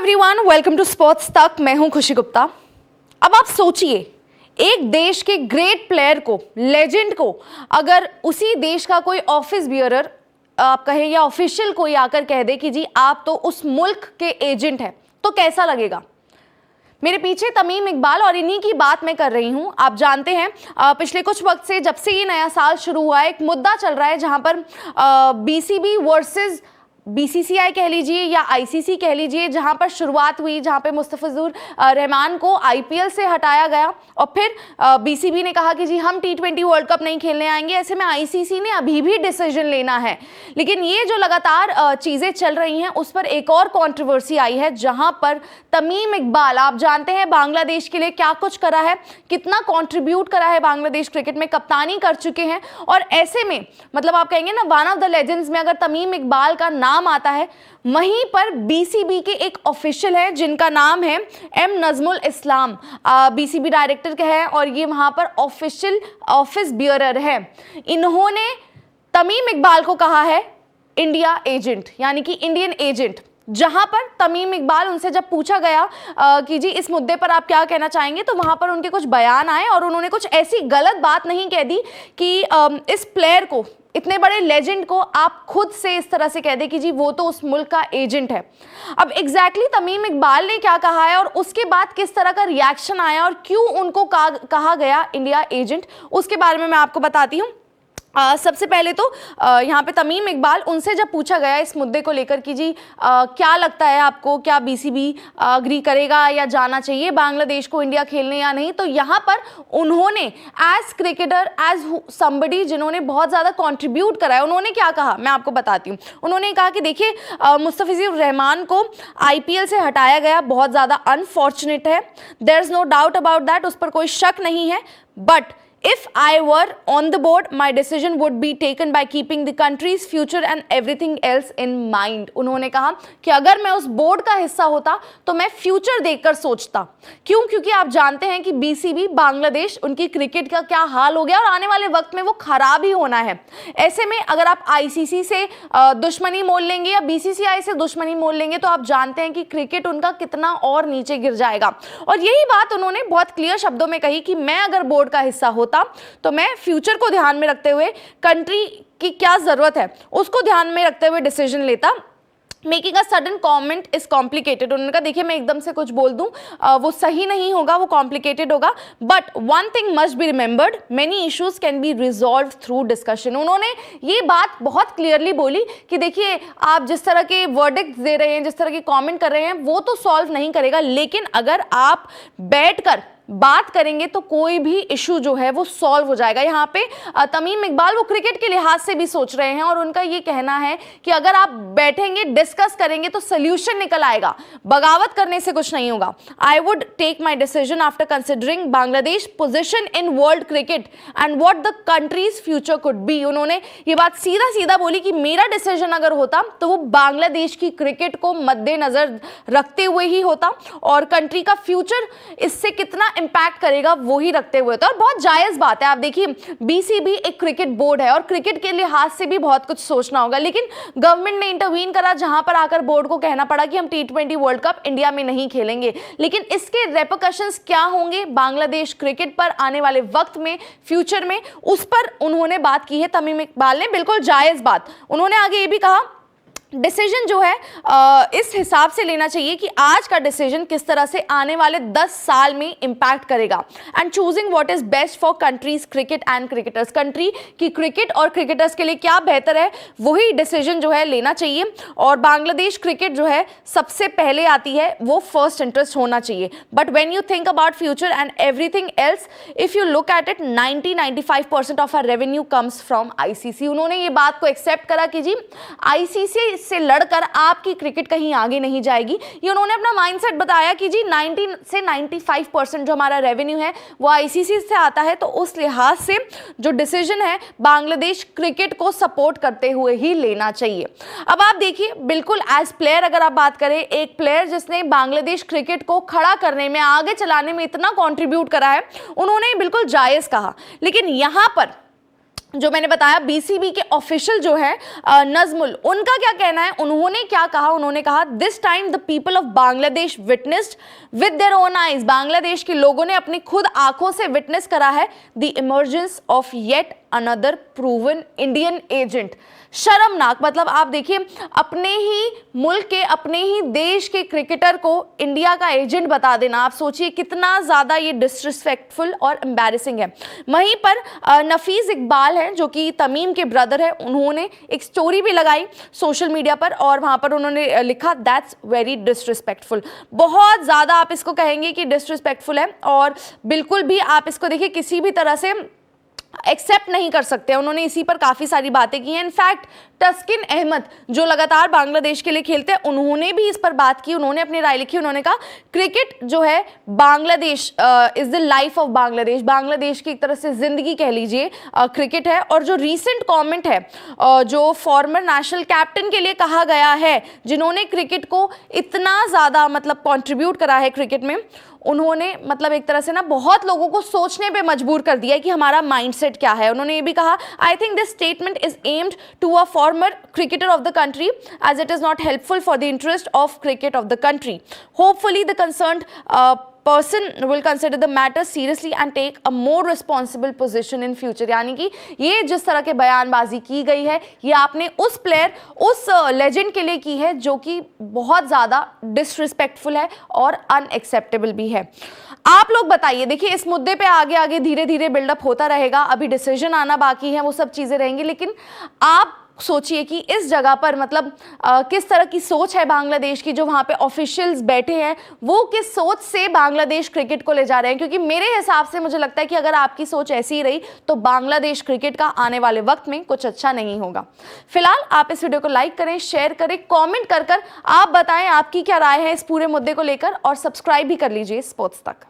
Everyone, welcome to sports तक। मैं हूं खुशी गुप्ता। अब आप सोचिए, एक देश के ग्रेट प्लेयर को, लेजेंड को, अगर उसी देश का कोई ऑफिस बियरर आप कहे या ऑफिशियल कोई आकर कह दे कि जी आप तो उस मुल्क के एजेंट हैं, तो कैसा लगेगा। मेरे पीछे तमीम इकबाल और इन्हीं की बात मैं कर रही हूं। आप जानते हैं पिछले कुछ वक्त से, जब से ये नया साल शुरू हुआ है, एक मुद्दा चल रहा है जहां पर बीसीबी वर्सेस बीसीसीआई कह लीजिए या आईसीसी कह लीजिए, जहां पर शुरुआत हुई, जहां पे मुस्तफिजुर रहमान को आईपीएल से हटाया गया और फिर बीसीबी ने कहा कि जी हम टी20 वर्ल्ड कप नहीं खेलने आएंगे। ऐसे में आईसीसी ने अभी भी डिसीजन लेना है। लेकिन ये जो लगातार चीजें चल रही हैं, उस पर एक और कंट्रोवर्सी आई है, जहां पर तमीम इकबाल, आप जानते हैं बांग्लादेश के लिए क्या कुछ करा है, कितना कॉन्ट्रीब्यूट करा है बांग्लादेश क्रिकेट में, कप्तानी कर चुके हैं। और ऐसे में मतलब आप कहेंगे ना, वन ऑफ द लेजेंड्स में अगर तमीम इकबाल का नाम आता है, वहीं पर बीसीबी के एक ऑफिशियल है जिनका नाम है एम नजमुल इस्लाम, बीसीबी डायरेक्टर के हैं और ये वहां पर ऑफिशियल ऑफिस बियरर है। इन्होंने तमीम इकबाल को कहा है इंडिया एजेंट, यानी कि इंडियन एजेंट। जहां पर तमीम इकबाल, उनसे जब पूछा गया कि जी इस मुद्दे पर आप क्या कहना चाहेंगे, तो वहां पर उनके कुछ बयान आए और उन्होंने कुछ ऐसी गलत बात नहीं कह दी कि इस प्लेयर को, इतने बड़े लेजेंड को आप खुद से इस तरह से कह दे कि जी वो तो उस मुल्क का एजेंट है। अब एग्जैक्टली तमीम इकबाल ने क्या कहा है और उसके बाद किस तरह का रिएक्शन आया और क्यों उनको कहा गया इंडिया एजेंट, उसके बारे में मैं आपको बताती हूँ। सबसे पहले तो यहाँ पे तमीम इकबाल, उनसे जब पूछा गया इस मुद्दे को लेकर कि जी क्या लगता है आपको, क्या बीसीबी अग्री करेगा या जाना चाहिए बांग्लादेश को इंडिया खेलने या नहीं, तो यहाँ पर उन्होंने एज क्रिकेटर, एज समबडी जिन्होंने बहुत ज़्यादा कंट्रीब्यूट करा है, उन्होंने क्या कहा मैं आपको बताती हूँ। उन्होंने कहा कि देखिए मुस्तफिजुर रहमान को आईपीएल से हटाया गया, बहुत ज़्यादा अनफॉर्चुनेट है, there is no doubt about that, उस पर कोई शक नहीं है। But if I were on the board, my decision would be taken by keeping the country's future and everything else in mind। उन्होंने कहा कि अगर मैं उस बोर्ड का हिस्सा होता तो मैं फ्यूचर देखकर सोचता। क्यों? क्योंकि आप जानते हैं कि बीसीबी, बांग्लादेश, उनकी क्रिकेट का क्या हाल हो गया और आने वाले वक्त में वो खराब ही होना है। ऐसे में अगर आप आईसीसी से दुश्मनी मोल लेंगे या बीसीसीआई से दुश्मनी मोल लेंगे, तो आप जानते हैं कि क्रिकेट उनका कितना और नीचे गिर जाएगा। और यही बात उन्होंने बहुत क्लियर शब्दों में कही कि मैं अगर बोर्ड का हिस्सा होता तो मैं फ्यूचर को ध्यान में रखते हुए, कंट्री की क्या जरूरत है उसको ध्यान में रखते हुए डिसीजन लेता। Making a sudden comment is complicated. उन्होंने कहा देखिए मैं एकदम से कुछ बोल दूं वो सही नहीं होगा, वो कॉम्प्लिकेटेड होगा। But one thing must be remembered, many issues can be resolve through discussion. उन्होंने ये बात बहुत क्लियरली बोली कि देखिए आप जिस तरह के वर्डिक्ट दे रहे हैं, जिस तरह के कॉमेंट कर रहे हैं, वो तो सॉल्व नहीं करेगा, लेकिन अगर आप बैठकर बात करेंगे तो कोई भी इशू जो है वो सॉल्व हो जाएगा। यहाँ पे तमीम इकबाल वो क्रिकेट के लिहाज से भी सोच रहे हैं और उनका ये कहना है कि अगर आप बैठेंगे, डिस्कस करेंगे तो सोल्यूशन निकल आएगा, बगावत करने से कुछ नहीं होगा। I would take my decision after considering Bangladesh position in world cricket and what the country's future could be. उन्होंने ये बात सीधा सीधा बोली कि मेरा डिसीजन अगर होता तो वो बांग्लादेश की क्रिकेट को मद्देनजर रखते हुए ही होता और कंट्री का फ्यूचर इससे कितना इंपैक्ट करेगा वो ही रखते हुए था। और बहुत जायज बात है। आप देखिए बीसीबी एक क्रिकेट बोर्ड है और क्रिकेट के लिहाज से भी बहुत कुछ सोचना होगा, लेकिन गवर्नमेंट ने इंटरवीन करा, जहां पर आकर बोर्ड को कहना पड़ा कि हम टी20 वर्ल्ड कप इंडिया में नहीं खेलेंगे। लेकिन इसके रेपरकशंस क्या होंगे बांग्लादेश क्रिकेट पर आने वाले वक्त में, फ्यूचर में, उस पर उन्होंने बात की है तमीम इकबाल ने, बिल्कुल जायज बात। उन्होंने आगे ये भी कहा डिसीजन जो है इस हिसाब से लेना चाहिए कि आज का डिसीजन किस तरह से आने वाले 10 साल में इंपैक्ट करेगा and choosing what is best for countries cricket and cricketers. Country की क्रिकेट और क्रिकेटर्स के लिए क्या बेहतर है वही डिसीजन जो है लेना चाहिए। और बांग्लादेश क्रिकेट जो है सबसे पहले आती है, वो फर्स्ट इंटरेस्ट होना चाहिए। But when you think about future and everything else, if you look at it, 90-95% of our revenue comes from ICC. उन्होंने ये बात को एक्सेप्ट करा कि जी आईसीसी से लड़कर आपकी क्रिकेट कहीं आगे नहीं जाएगी। ये उन्होंने अपना माइंडसेट बताया कि जी 90 से 95% जो हमारा रेवेन्यू है वो आईसीसी से आता है, तो उस लिहाज से जो डिसीजन है बांग्लादेश क्रिकेट को सपोर्ट करते हुए ही लेना चाहिए। अब आप देखिए बिल्कुल एज प्लेयर अगर आप बात करें, एक प्लेयर जिसने बांग्लादेश क्रिकेट को खड़ा करने में, आगे चलाने में इतना कॉन्ट्रीब्यूट करा है, उन्होंने बिल्कुल जायज कहा। लेकिन यहाँ पर जो मैंने बताया बीसीबी के ऑफिशियल जो है नजमुल, उनका क्या कहना है, उन्होंने क्या कहा, उन्होंने कहा this time the people of Bangladesh witnessed with their own eyes, Bangladesh के लोगों ने अपनी खुद आंखों से विटनेस करा है the emergence of yet another proven Indian agent. शर्मनाक, मतलब आप देखिए अपने ही मुल्क के, अपने ही देश के क्रिकेटर को इंडिया का एजेंट बता देना, आप सोचिए कितना ज़्यादा ये डिसरिस्पेक्टफुल और एम्बैरेसिंग है। वहीं पर नफीस इकबाल हैं जो कि तमीम के ब्रदर है, उन्होंने एक स्टोरी भी लगाई सोशल मीडिया पर और वहाँ पर उन्होंने लिखा दैट्स वेरी डिसरिस्पेक्टफुल। बहुत ज़्यादा आप इसको कहेंगे कि डिसरिस्पेक्टफुल है और बिल्कुल भी आप इसको देखिए किसी भी तरह से एक्सेप्ट नहीं कर सकते। उन्होंने इसी पर काफ़ी सारी बातें की हैं। इनफैक्ट तस्किन अहमद जो लगातार बांग्लादेश के लिए खेलते हैं, उन्होंने भी इस पर बात की, उन्होंने अपनी राय लिखी। उन्होंने कहा क्रिकेट जो है Bangladesh is the life of Bangladesh, Bangladesh की एक तरह से ज़िंदगी कह लीजिए क्रिकेट है। और जो रीसेंट कमेंट है जो फॉर्मर नेशनल कैप्टन के लिए कहा गया है, जिन्होंने क्रिकेट को इतना ज़्यादा मतलब कंट्रीब्यूट करा है क्रिकेट में, उन्होंने मतलब एक तरह से ना बहुत लोगों को सोचने पे मजबूर कर दिया है कि हमारा माइंडसेट क्या है। उन्होंने ये भी कहा I think this statement is aimed to a former cricketer of the country as it is not helpful for the interest of cricket of the country. Hopefully the concerned person will consider the matter seriously and take a more responsible position in future। यानी कि ये जिस तरह के बयानबाजी की गई है ये आपने उस प्लेयर, उस लेजेंड के लिए की है जो कि बहुत ज़्यादा डिसरिस्पेक्टफुल है और अनएक्सेप्टेबल भी है। आप लोग बताइए, देखिए इस मुद्दे पे आगे आगे धीरे धीरे बिल्डअप होता रहेगा, अभी डिसीजन आना बाकी है, वो सब चीज़ें रहेंगी, लेकिन आप सोचिए कि इस जगह पर मतलब किस तरह की सोच है बांग्लादेश की, जो वहाँ पे ऑफिशियल्स बैठे हैं वो किस सोच से बांग्लादेश क्रिकेट को ले जा रहे हैं। क्योंकि मेरे हिसाब से मुझे लगता है कि अगर आपकी सोच ऐसी ही रही तो बांग्लादेश क्रिकेट का आने वाले वक्त में कुछ अच्छा नहीं होगा। फिलहाल आप इस वीडियो को लाइक करें, शेयर करें, कॉमेंट कर आप बताएं आपकी क्या राय है इस पूरे मुद्दे को लेकर और सब्सक्राइब भी कर लीजिए स्पोर्ट्स तक।